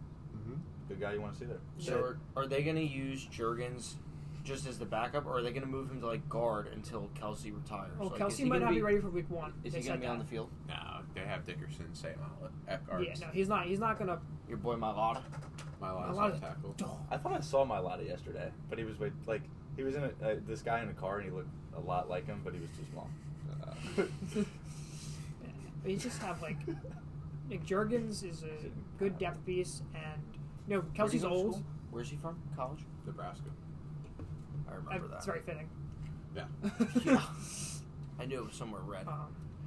Speaker 4: good guy you want to see there.
Speaker 5: So are they going to use Juergens just as the backup, or are they going to move him to like guard until Kelsey retires?
Speaker 1: Well,
Speaker 5: Like,
Speaker 1: Kelsey
Speaker 5: is he
Speaker 1: might
Speaker 5: gonna
Speaker 1: not be ready for week 1.
Speaker 5: Is
Speaker 1: They
Speaker 5: he going
Speaker 1: said
Speaker 5: to be on
Speaker 1: that.
Speaker 5: the field?
Speaker 3: Nah, they have Dickerson, Sam at guards.
Speaker 1: Yeah, no, he's not. He's not gonna.
Speaker 5: Your boy Mailata?
Speaker 3: My last
Speaker 1: Mailata-
Speaker 3: tackle.
Speaker 4: I thought I saw Mailata yesterday, but he was he was in this guy in a car and he looked a lot like him, but he was too small.
Speaker 1: But you just have like Juergens is a good depth piece, and Kelsey's
Speaker 5: Where'd he go to
Speaker 1: old.
Speaker 5: school? Where's he from? College?
Speaker 3: Nebraska.
Speaker 5: I remember that.
Speaker 1: It's very fitting.
Speaker 3: Yeah.
Speaker 5: Yeah. I knew it was somewhere red.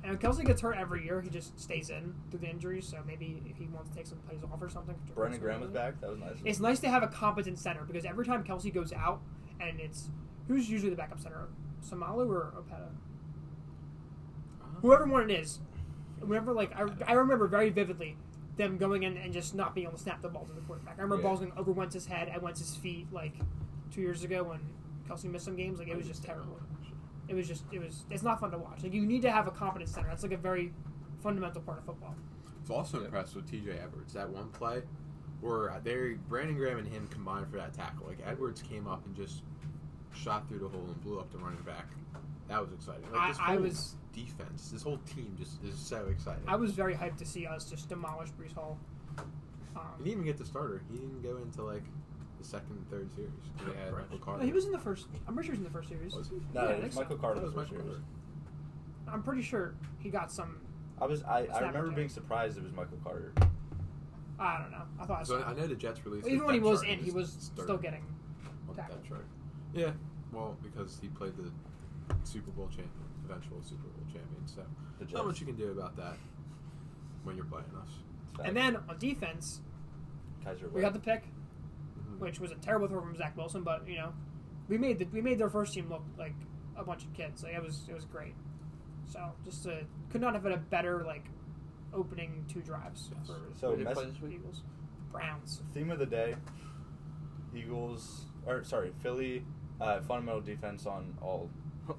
Speaker 1: And Kelsey gets hurt every year. He just stays in through the injuries. So maybe if he wants to take some plays off or something.
Speaker 4: Brandon Graham was back. That was nice.
Speaker 1: It's nice to have a competent center because every time Kelsey goes out, and who's usually the backup center, Samalu or Opeta? Whoever one it is. Whenever I remember very vividly them going in and just not being able to snap the ball to the quarterback. I remember balls going over Wentz's head and Wentz's feet 2 years ago when Kelsey missed some games. It was just terrible. It's not fun to watch. You need to have a competent center. That's a very fundamental part of football.
Speaker 3: It's also impressed with T.J. Edwards. That one play where Brandon Graham and him combined for that tackle. Edwards came up and just shot through the hole and blew up the running back. That was exciting. This defense, this whole team just is so exciting.
Speaker 1: I was very hyped to see us just demolish Breece Hall.
Speaker 3: He didn't even get the starter. He didn't go into the second and third series. They had Michael Carter.
Speaker 1: No, he was in the first. I'm pretty sure he was in the first series.
Speaker 3: Was he?
Speaker 4: No,
Speaker 1: Yeah, I
Speaker 4: it
Speaker 1: think
Speaker 4: was
Speaker 1: so.
Speaker 4: Michael Carter.
Speaker 3: That was
Speaker 4: the first
Speaker 3: Michael
Speaker 4: year.
Speaker 3: Carter.
Speaker 1: I'm pretty sure he got some.
Speaker 4: I remember
Speaker 1: okay.
Speaker 4: being surprised it was Michael Carter.
Speaker 1: I don't know. I thought I
Speaker 3: So
Speaker 1: saw.
Speaker 3: I know the Jets released.
Speaker 1: Even
Speaker 3: his
Speaker 1: when he
Speaker 3: depth
Speaker 1: was
Speaker 3: chart
Speaker 1: in,
Speaker 3: and
Speaker 1: he
Speaker 3: his
Speaker 1: was
Speaker 3: starter
Speaker 1: still getting
Speaker 3: on the
Speaker 1: tackled.
Speaker 3: depth chart. Yeah, well, because he played the Super Bowl champion, eventual Super Bowl champion. So not much you can do about that when you're playing us.
Speaker 1: And then on defense,
Speaker 4: Kaiser
Speaker 1: we got the pick, which was a terrible throw from Zach Wilson, but we made their first team look like a bunch of kids. It was great. So just could not have been a better opening 2 drives
Speaker 3: Yes.
Speaker 1: for
Speaker 4: So
Speaker 5: Who did they play this week?
Speaker 1: Eagles. Browns.
Speaker 4: Theme of the day: Philly fundamental defense on all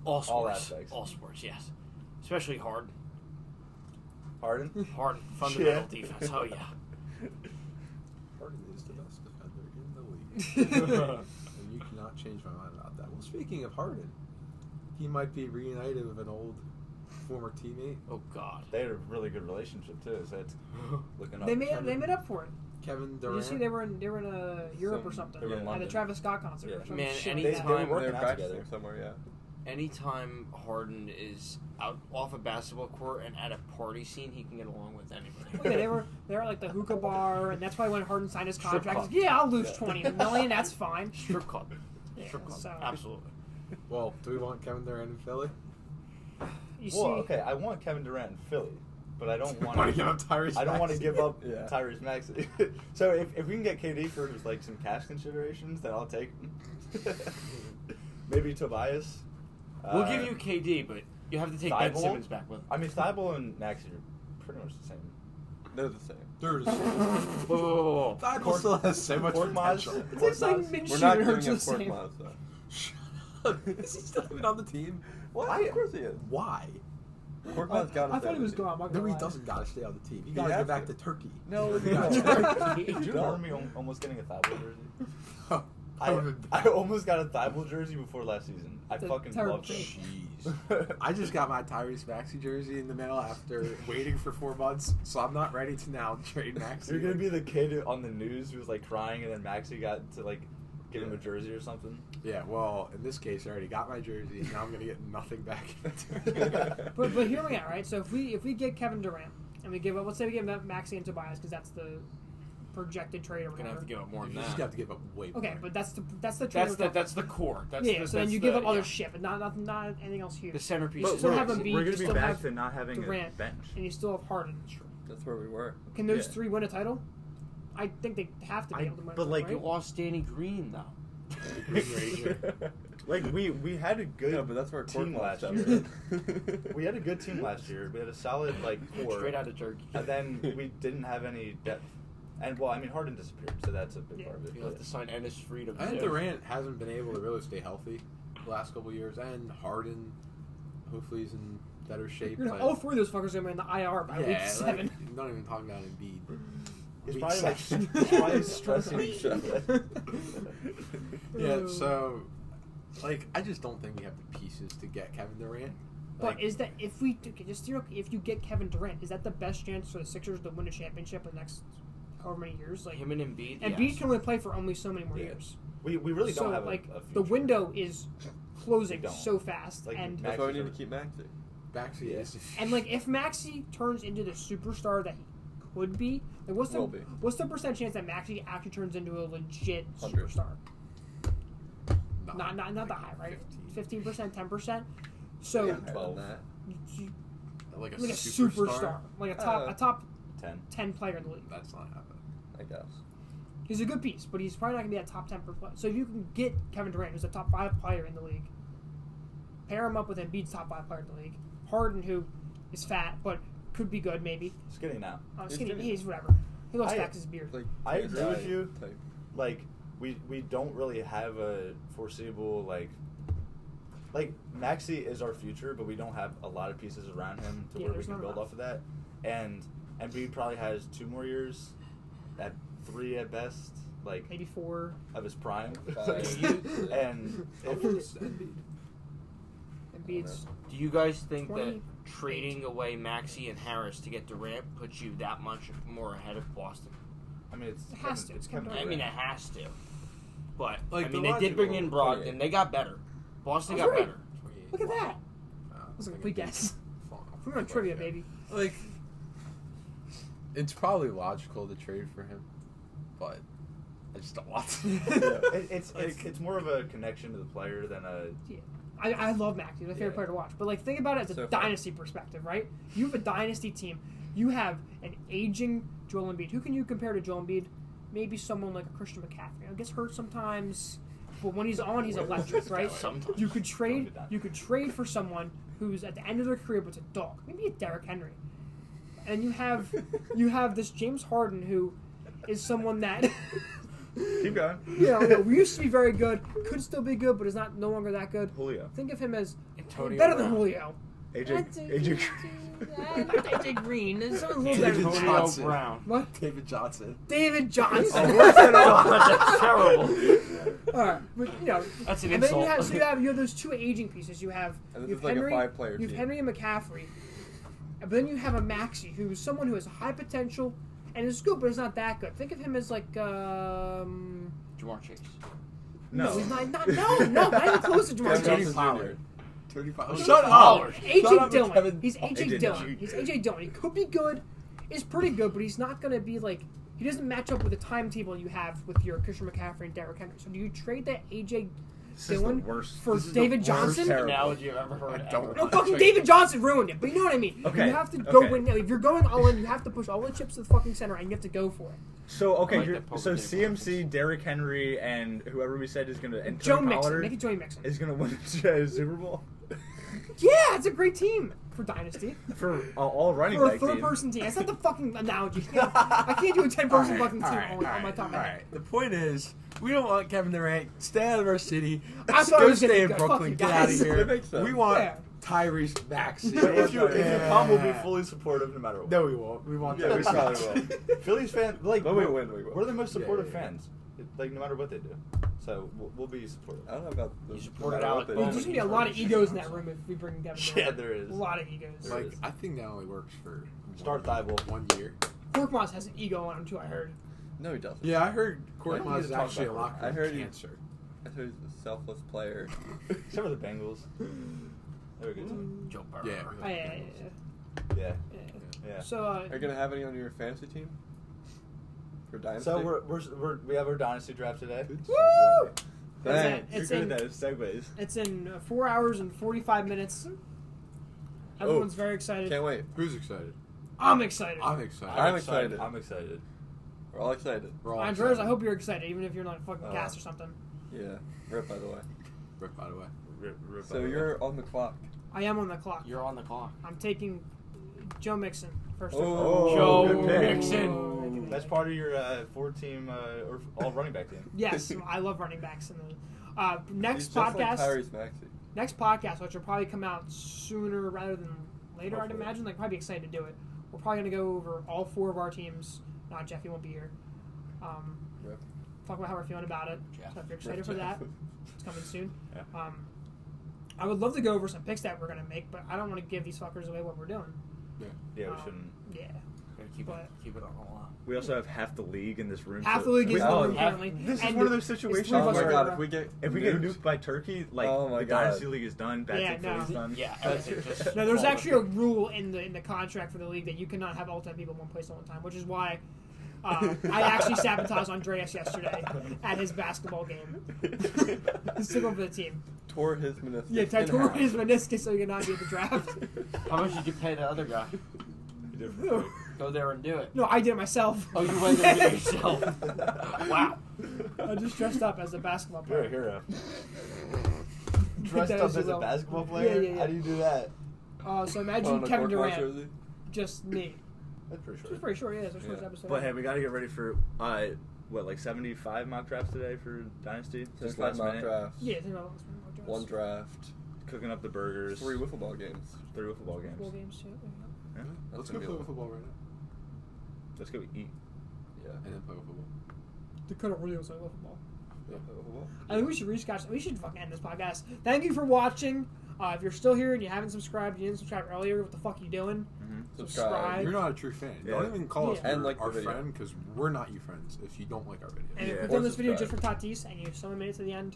Speaker 5: All
Speaker 4: aspects.
Speaker 5: All sports, yes. Especially Harden.
Speaker 4: Harden.
Speaker 5: Fundamental
Speaker 4: Shit.
Speaker 5: defense. Oh, yeah.
Speaker 3: Harden is the best defender in the league. And you cannot change my mind about that. Well, speaking of Harden, he might be reunited with an old former teammate.
Speaker 5: Oh, God.
Speaker 4: They had a really good relationship too. So it's looking up.
Speaker 1: They made up for it.
Speaker 3: Kevin
Speaker 1: Did
Speaker 3: Durant.
Speaker 1: you see they were in Europe or something
Speaker 4: They were in
Speaker 1: at the
Speaker 4: London.
Speaker 1: Travis Scott concert
Speaker 4: Yeah.
Speaker 1: or something.
Speaker 5: Man,
Speaker 1: shit
Speaker 5: any
Speaker 1: like
Speaker 4: They
Speaker 1: that.
Speaker 4: were
Speaker 2: They're
Speaker 4: working out
Speaker 2: practicing
Speaker 4: together.
Speaker 2: somewhere, yeah.
Speaker 5: Anytime Harden is out off a basketball court and at a party scene, he can get along with anybody.
Speaker 1: Yeah, they were at the hookah bar, and that's why when Harden signed his
Speaker 5: Strip
Speaker 1: contract,
Speaker 5: club.
Speaker 1: he's like, yeah, I'll lose $20 million. That's fine.
Speaker 5: Strip club.
Speaker 1: Yeah,
Speaker 5: Strip club.
Speaker 1: so
Speaker 5: Absolutely.
Speaker 3: Well, do we want Kevin Durant in Philly?
Speaker 1: you
Speaker 4: Well,
Speaker 1: see,
Speaker 4: okay, I want Kevin Durant in Philly, but I don't want
Speaker 3: Want to give up Tyrese
Speaker 4: I don't want to
Speaker 3: Maxey?
Speaker 4: give up
Speaker 2: Yeah.
Speaker 4: Tyrese Maxey. So if we can get KD for some cash considerations, then I'll take him. Maybe Tobias.
Speaker 5: We'll give you KD, but you have to take Ben
Speaker 4: Thibault?
Speaker 5: Simmons back with him.
Speaker 4: I mean, Thibault and Maxey are pretty much the same.
Speaker 2: They're the same.
Speaker 3: There's
Speaker 5: Whoa.
Speaker 3: Thibault still has so much
Speaker 4: Korkmaz?
Speaker 3: potential.
Speaker 1: it's like
Speaker 4: Korkmaz?
Speaker 1: Minshew
Speaker 2: We're not
Speaker 1: and
Speaker 2: giving
Speaker 1: Hurts
Speaker 2: up
Speaker 1: the same.
Speaker 2: Korkmaz, though.
Speaker 3: Shut up. Is he still even on the team?
Speaker 2: What? Of course he is.
Speaker 3: Why?
Speaker 2: Korkmaz got
Speaker 1: I thought he was gone. I'm not
Speaker 3: No,
Speaker 1: gonna
Speaker 3: he
Speaker 1: lie.
Speaker 3: doesn't got to stay on the team. He
Speaker 2: He
Speaker 3: got to go
Speaker 2: has
Speaker 3: back
Speaker 2: to.
Speaker 3: to Turkey.
Speaker 2: No,
Speaker 3: He
Speaker 2: he
Speaker 3: got
Speaker 2: got
Speaker 3: to-
Speaker 4: Did you remember me almost getting a Thibault jersey?
Speaker 3: Oh,
Speaker 4: I almost got a Thibault jersey before last season. I
Speaker 1: It's a
Speaker 4: fucking
Speaker 1: terrible
Speaker 4: loved it.
Speaker 3: Jeez. I just got my Tyrese Maxey jersey in the mail after waiting for 4 months, so I'm not ready to now trade Maxey.
Speaker 4: You're gonna be the kid on the news who's crying, and then Maxey got to give him a jersey or something.
Speaker 3: Yeah, well, in this case, I already got my jersey, and now I'm gonna get nothing back in return.
Speaker 1: But here we are, right? So if we get Kevin Durant and we give up, let's say we give Maxey and Tobias because that's the projected trade or
Speaker 5: We're gonna have
Speaker 1: whatever.
Speaker 5: to give up more
Speaker 3: You
Speaker 5: than
Speaker 3: just
Speaker 5: that.
Speaker 3: have to give up way more.
Speaker 1: Okay, but that's the trade.
Speaker 5: That's the core. That's
Speaker 1: yeah.
Speaker 5: the,
Speaker 1: So then
Speaker 5: that's
Speaker 1: you
Speaker 5: the,
Speaker 1: give up other
Speaker 5: yeah.
Speaker 1: shit, but not anything else here.
Speaker 5: The centerpiece.
Speaker 1: But
Speaker 5: is
Speaker 1: still
Speaker 5: the
Speaker 1: have
Speaker 5: Maxey.
Speaker 1: Embiid,
Speaker 4: we're
Speaker 1: you
Speaker 4: gonna be
Speaker 1: still
Speaker 4: back
Speaker 1: have
Speaker 4: to not having
Speaker 1: Durant,
Speaker 4: a bench.
Speaker 1: and you still have Harden.
Speaker 2: That's where we were.
Speaker 1: Can those
Speaker 4: Yeah.
Speaker 1: 3 win a title? I think they have to be able to win.
Speaker 4: but,
Speaker 1: a title,
Speaker 4: like,
Speaker 5: You
Speaker 1: right?
Speaker 5: lost Danny Green though.
Speaker 3: Green Ranger.
Speaker 4: we had a good
Speaker 2: No, but that's where
Speaker 4: team
Speaker 2: Korkmaz
Speaker 4: last
Speaker 2: stepped
Speaker 4: year.
Speaker 2: in.
Speaker 4: We had a good team last year. We had a solid core,
Speaker 5: Straight out of Turkey.
Speaker 4: and then we didn't have any depth. And Harden disappeared, so that's a big
Speaker 1: Yeah.
Speaker 4: part of it.
Speaker 5: You have to sign Ennis Freedom.
Speaker 3: And
Speaker 5: too.
Speaker 3: Durant hasn't been able to really stay healthy the last couple of years, and Harden, hopefully, is in better shape.
Speaker 1: You're gonna,
Speaker 3: but-
Speaker 1: all 3 of those fuckers are gonna be in the IR by week 7.
Speaker 3: I'm not even talking about Embiid.
Speaker 4: He's
Speaker 3: Week
Speaker 4: probably like
Speaker 3: seven.
Speaker 4: he's probably stressing.
Speaker 2: Week
Speaker 3: Yeah, so like I just don't think we have the pieces to get Kevin Durant. Like,
Speaker 1: But is that if we if you get Kevin Durant, is that the best chance for the Sixers to win a championship in the next however many years? Like
Speaker 5: Him and Embiid.
Speaker 1: Embiid
Speaker 5: yes.
Speaker 1: can only play for only so many more
Speaker 4: Yeah.
Speaker 1: years.
Speaker 4: We really don't
Speaker 1: So
Speaker 4: have
Speaker 1: like
Speaker 4: a
Speaker 1: the
Speaker 4: future.
Speaker 1: window is closing
Speaker 4: We don't.
Speaker 1: so fast,
Speaker 4: Like,
Speaker 1: and
Speaker 2: That's why we need to keep Maxey.
Speaker 3: Maxey is.
Speaker 1: like if Maxey turns into the superstar that he could be, like
Speaker 2: Will be.
Speaker 1: what's the percent chance that Maxey actually turns into a legit
Speaker 2: 100.
Speaker 1: superstar? Not that high, right? 15%, 10%. So
Speaker 2: Yeah, higher than that.
Speaker 3: like a
Speaker 1: like a
Speaker 3: superstar.
Speaker 1: like a
Speaker 2: Uh,
Speaker 1: top
Speaker 4: 10.
Speaker 1: 10 player in the league.
Speaker 3: That's not happening.
Speaker 2: I guess.
Speaker 1: He's a good piece, but he's probably not going to be a top 10 per player. So if you can get Kevin Durant, who's a top 5 player in the league, pair him up with Embiid's top 5 player in the league, Harden, who is fat but could be good maybe.
Speaker 4: Skinny now.
Speaker 1: He's whatever. He looks
Speaker 4: I-
Speaker 1: fat 'cause his beard.
Speaker 2: Like
Speaker 4: I agree with
Speaker 2: guy
Speaker 4: you.
Speaker 2: type.
Speaker 4: Like we don't really have a foreseeable like Maxey is our future, but we don't have a lot of pieces around him to
Speaker 1: Yeah,
Speaker 4: where we
Speaker 1: there's
Speaker 4: can
Speaker 1: not
Speaker 4: build
Speaker 1: enough.
Speaker 4: off of that. And Embiid probably has 2 more years, at 3 at best, like
Speaker 1: Maybe 4.
Speaker 4: of his prime.
Speaker 2: 5.
Speaker 4: And if,
Speaker 1: Embiid's
Speaker 5: Do you guys think
Speaker 1: 20.
Speaker 5: that trading away Maxey and Harris to get Durant puts you that much more ahead of Boston?
Speaker 4: I mean, it's
Speaker 1: It has to.
Speaker 4: It's
Speaker 1: Kevin
Speaker 4: Kevin
Speaker 5: I
Speaker 1: Durant.
Speaker 5: mean, it
Speaker 4: Durant.
Speaker 5: has to. But
Speaker 3: Like,
Speaker 5: I mean,
Speaker 3: the
Speaker 5: they did bring in
Speaker 3: logical-
Speaker 5: Brogdon. They got better. Boston
Speaker 1: That's
Speaker 5: got
Speaker 1: right.
Speaker 5: better.
Speaker 1: Look at that. That's a complete guess. We're on trivia, baby.
Speaker 3: Like, it's probably logical to trade for him, but I just don't want to.
Speaker 4: It's more of a connection to the player than a.
Speaker 1: I love Maxey. He's my favorite
Speaker 4: Yeah.
Speaker 1: player to watch. But like, think about it as a
Speaker 2: So far.
Speaker 1: dynasty perspective, right? You have a dynasty team. You have an aging Joel Embiid. Who can you compare to Joel Embiid? Maybe someone like a Christian McCaffrey. Gets hurt sometimes, but when he's on, he's electric, right?
Speaker 5: Sometimes.
Speaker 1: You could trade for someone who's at the end of their career but's a dog. Maybe a Derrick Henry. And you have this James Harden who is someone that
Speaker 4: Keep going.
Speaker 1: we used to be very good, could still be good, but is no longer that good.
Speaker 4: Julio.
Speaker 1: Think of him as
Speaker 5: Antonio
Speaker 1: better
Speaker 5: Brown.
Speaker 1: than Julio.
Speaker 4: AJ.
Speaker 1: Not AJ Green. There's someone a little better than
Speaker 3: David
Speaker 1: Julio.
Speaker 5: Antonio
Speaker 3: Johnson.
Speaker 5: Brown.
Speaker 1: What?
Speaker 3: David Johnson.
Speaker 1: David Johnson.
Speaker 5: That's terrible.
Speaker 1: All right, but
Speaker 5: That's an
Speaker 1: and then
Speaker 5: insult.
Speaker 1: you have those 2 aging pieces. You have
Speaker 2: And this
Speaker 1: you
Speaker 2: is
Speaker 1: have
Speaker 2: like a
Speaker 1: Henry,
Speaker 2: 5-player
Speaker 1: you have
Speaker 2: team.
Speaker 1: Henry and McCaffrey, but then you have a Maxey who's someone who has high potential and is good, but is not that good. Think of him as like
Speaker 5: Jamar Chase.
Speaker 4: No.
Speaker 1: he's not even close to Jamar
Speaker 2: Kevin
Speaker 1: Chase.
Speaker 2: Johnson Jr.
Speaker 3: 35.
Speaker 5: Oh,
Speaker 3: Shut
Speaker 5: Pollard.
Speaker 3: up.
Speaker 1: AJ
Speaker 3: Shut up,
Speaker 1: Dillon.
Speaker 3: Kevin.
Speaker 1: He's AJ
Speaker 4: AJ
Speaker 1: Dillon.
Speaker 4: Dillon.
Speaker 1: He's AJ Dillon. He could be good. He's pretty good, but he's not going to be like. He doesn't match up with the timetable you have with your Christian McCaffrey and Derrick Henry. So do you trade that AJ Dillon for
Speaker 4: This is the
Speaker 1: David
Speaker 4: worst
Speaker 1: Johnson?
Speaker 4: terrible.
Speaker 5: Analogy I've ever heard.
Speaker 3: I don't
Speaker 5: ever.
Speaker 1: No,
Speaker 3: want
Speaker 1: fucking
Speaker 3: to
Speaker 1: David Johnson ruined it. But you know what I mean.
Speaker 4: Okay,
Speaker 1: You have to go
Speaker 4: okay.
Speaker 1: win. If you're going all in, you have to push all the chips to the fucking center, and you have to go for it.
Speaker 4: So
Speaker 5: I
Speaker 4: okay,
Speaker 5: like that poker
Speaker 4: so
Speaker 5: table.
Speaker 4: CMC, Derrick Henry, and whoever we said is going to, and
Speaker 1: Joe
Speaker 4: Tony
Speaker 1: Mixon.
Speaker 4: Pollard
Speaker 1: Make it Joey Mixon.
Speaker 4: is going to win a Super Bowl
Speaker 1: Yeah, it's a great team for Dynasty.
Speaker 4: for all running
Speaker 1: For a
Speaker 4: back team.
Speaker 1: third-person team. That's not the fucking analogy. I can't do a 10-person fucking team on my top of my head.
Speaker 3: The point is, we don't want Kevin Durant. Stay out of our city.
Speaker 1: I thought it
Speaker 3: Go
Speaker 1: was gonna
Speaker 3: stay
Speaker 1: be
Speaker 3: in
Speaker 1: good.
Speaker 3: Brooklyn.
Speaker 1: Fuck you
Speaker 3: Get out of
Speaker 1: guys.
Speaker 3: here.
Speaker 2: It makes sense.
Speaker 3: We want
Speaker 1: Yeah.
Speaker 3: Tyrese Maxey.
Speaker 4: But if you come, we'll be
Speaker 3: Yeah.
Speaker 4: fully supportive no matter what.
Speaker 3: No, we won't. We want
Speaker 4: Yeah, we
Speaker 3: Tyrese
Speaker 4: probably
Speaker 3: Maxey.
Speaker 4: will. Phillies fans, like,
Speaker 2: But we win, we will.
Speaker 4: We're the most supportive
Speaker 3: Yeah, yeah.
Speaker 4: fans, like no matter what they do. So we'll be supportive.
Speaker 2: I don't know about the
Speaker 5: You supported
Speaker 2: no matter
Speaker 5: Alec
Speaker 2: what they
Speaker 5: Baldwin.
Speaker 2: do.
Speaker 1: There's going to be a lot of egos in that room if we bring Kevin Durant.
Speaker 4: Yeah, there is.
Speaker 1: A lot of egos.
Speaker 4: There
Speaker 3: Like,
Speaker 4: is.
Speaker 3: I think that only works for
Speaker 4: Start Thibault.
Speaker 3: 1 year.
Speaker 1: Korkmaz has an ego on him, too, I heard.
Speaker 2: No, he doesn't.
Speaker 3: Yeah, I heard
Speaker 4: We don't need
Speaker 3: Korkmaz
Speaker 4: to
Speaker 3: is
Speaker 4: talk
Speaker 3: actually a
Speaker 4: about
Speaker 3: locker
Speaker 2: I
Speaker 3: room
Speaker 2: heard he-
Speaker 3: cancer.
Speaker 2: I thought he was a selfless player.
Speaker 4: Except for the Bengals. They're a good team.
Speaker 5: Joe Burrow.
Speaker 3: Yeah.
Speaker 4: Yeah. Yeah.
Speaker 1: So,
Speaker 2: Are you gonna have any on your fantasy team for Dynasty?
Speaker 4: So we have our dynasty draft today.
Speaker 1: woo!
Speaker 2: Thanks.
Speaker 1: It's
Speaker 4: You're
Speaker 1: in-
Speaker 4: good at that. Segues.
Speaker 1: It's in 4 hours and 45 minutes. Everyone's very excited.
Speaker 2: Can't wait.
Speaker 3: Who's excited?
Speaker 1: I'm excited.
Speaker 3: I'm excited.
Speaker 2: I'm excited.
Speaker 4: I'm excited.
Speaker 2: We're all excited.
Speaker 3: We're all
Speaker 1: Andres,
Speaker 3: excited.
Speaker 1: I hope you're excited, even if you're not a fucking
Speaker 2: Oh.
Speaker 1: cast or something.
Speaker 2: Yeah. Rip, by the way.
Speaker 3: Rip, by the way.
Speaker 4: Rip
Speaker 2: So you're on the clock.
Speaker 1: I am on the clock.
Speaker 5: You're on the clock.
Speaker 1: I'm taking Joe Mixon first.
Speaker 2: Oh,
Speaker 5: Joe
Speaker 2: good pick.
Speaker 5: Mixon.
Speaker 4: That's part of your 4-team or all running back team.
Speaker 1: Yes, I love running backs. Next
Speaker 2: He's just
Speaker 1: podcast,
Speaker 2: like Tyrese Maxey.
Speaker 1: next podcast, which will probably come out sooner rather than later, I'd
Speaker 4: Hopefully.
Speaker 1: imagine. Like, probably be excited to do it. We're probably going to go over all 4 of our teams, Not Jeff, he won't be here.
Speaker 2: Yep.
Speaker 1: Talk about how we're feeling about it.
Speaker 5: Jeff.
Speaker 1: So if you're excited for that, it's coming soon.
Speaker 4: Yeah.
Speaker 1: I would love to go over some picks that we're going to make, but I don't want to give these fuckers away what we're doing.
Speaker 4: Yeah, we shouldn't.
Speaker 1: Yeah.
Speaker 5: Gotta keep it on the line.
Speaker 4: We also have half the league in this room.
Speaker 1: Half the league is in the room currently.
Speaker 4: This is
Speaker 1: And
Speaker 4: one of those
Speaker 1: it's
Speaker 4: situations.
Speaker 1: three of
Speaker 2: Oh
Speaker 1: us
Speaker 2: my
Speaker 1: right
Speaker 2: god,
Speaker 1: now.
Speaker 2: if we get
Speaker 4: nuked by Turkey, like
Speaker 2: Oh my
Speaker 4: the
Speaker 2: God.
Speaker 4: Dynasty League is done. Bad
Speaker 1: Yeah,
Speaker 4: Take
Speaker 1: no.
Speaker 4: Philly's done.
Speaker 5: Yeah, everything just.
Speaker 1: No, there's
Speaker 5: falls
Speaker 1: actually a
Speaker 5: apart.
Speaker 1: rule in the contract for the league that you cannot have all 10 people in one place all the time, which is why I actually sabotaged Andreas yesterday at his basketball game. He took over the team.
Speaker 2: tore his meniscus.
Speaker 1: Yeah,
Speaker 2: in
Speaker 1: tore
Speaker 2: half.
Speaker 1: his meniscus so he could not be at the draft.
Speaker 5: How much did you pay the other guy? Go there and do it.
Speaker 1: No, I did it myself.
Speaker 5: Oh, you went there and did it yourself. Wow.
Speaker 1: I just dressed up as a basketball
Speaker 4: You're a
Speaker 1: player.
Speaker 4: hero. Dressed
Speaker 1: That
Speaker 4: up
Speaker 1: was
Speaker 4: as a
Speaker 1: well.
Speaker 4: basketball player?
Speaker 1: Yeah.
Speaker 4: How do you do that?
Speaker 1: So
Speaker 2: On
Speaker 1: imagine
Speaker 2: a
Speaker 1: Kevin
Speaker 2: Cork Watch
Speaker 1: Durant,
Speaker 2: jersey?
Speaker 1: just me.
Speaker 4: That's pretty
Speaker 1: It's
Speaker 4: short.
Speaker 1: pretty short, yeah. It's the shortest
Speaker 2: Yeah.
Speaker 1: episode.
Speaker 4: But hey, we got to get ready for like 75 mock drafts today for Dynasty. Just
Speaker 2: 75
Speaker 4: last
Speaker 2: mock
Speaker 4: minute.
Speaker 2: drafts.
Speaker 1: Yeah, think about it.
Speaker 2: One draft.
Speaker 4: Cooking up the burgers.
Speaker 2: 3 wiffle ball games.
Speaker 4: 3 wiffle ball games.
Speaker 1: Football games too.
Speaker 4: Yeah.
Speaker 3: Let's
Speaker 2: gonna
Speaker 3: go
Speaker 2: be
Speaker 3: play
Speaker 2: a-
Speaker 3: football right now.
Speaker 4: Let's go eat.
Speaker 2: Yeah.
Speaker 3: And then play football.
Speaker 1: The Dakota really was like football.
Speaker 2: Yeah, play wiffle ball.
Speaker 1: I think we should rescotch. We should fucking end this podcast. Thank you for watching. If you're still here and you haven't subscribed, you didn't subscribe earlier. What the fuck are you doing?
Speaker 4: Mm-hmm.
Speaker 1: Subscribe.
Speaker 3: You're not a true fan.
Speaker 4: Yeah.
Speaker 3: Don't even call us
Speaker 1: Yeah.
Speaker 2: And like
Speaker 3: our
Speaker 2: the video.
Speaker 3: friend because we're not your friends if you don't like our video.
Speaker 1: And
Speaker 4: Yeah.
Speaker 1: if you've
Speaker 2: Or
Speaker 1: done this video just
Speaker 2: subscribe.
Speaker 1: for Tatis and you someone made it to the end,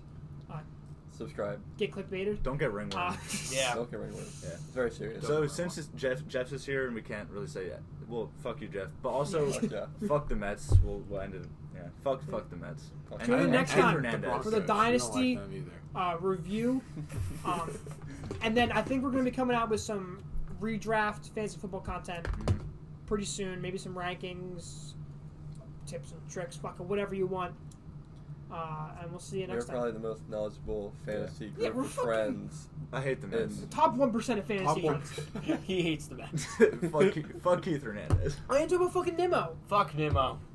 Speaker 2: Subscribe.
Speaker 1: get clickbaited.
Speaker 4: Don't get ringworm.
Speaker 5: Yeah.
Speaker 2: Don't get ringworm.
Speaker 4: Yeah.
Speaker 2: It's very serious.
Speaker 4: So since it's Jeff's is here and we can't really say that, well, fuck you, Jeff. But also,
Speaker 2: Fuck yeah.
Speaker 4: fuck the Mets. We'll end it. Yeah, fuck the Mets.
Speaker 2: Fuck
Speaker 1: Tune in next time
Speaker 4: Hernandez.
Speaker 1: for the Dynasty
Speaker 3: We don't like them either.
Speaker 1: review. And then I think we're going to be coming out with some redraft fantasy football content
Speaker 4: Mhm.
Speaker 1: pretty soon. Maybe some rankings, tips and tricks, fucking whatever you want. And we'll see you
Speaker 2: You're
Speaker 1: next time.
Speaker 2: probably the most knowledgeable fantasy
Speaker 1: Yeah,
Speaker 2: group
Speaker 1: we're
Speaker 2: of
Speaker 1: fucking-
Speaker 2: friends.
Speaker 4: I hate the Mets.
Speaker 1: Top 1% of
Speaker 3: Top
Speaker 1: fantasy.
Speaker 3: one.
Speaker 1: fans.
Speaker 5: He hates the Mets.
Speaker 4: fuck Keith Hernandez.
Speaker 1: I ain't talking about fucking Nimmo.
Speaker 5: Fuck Nemo.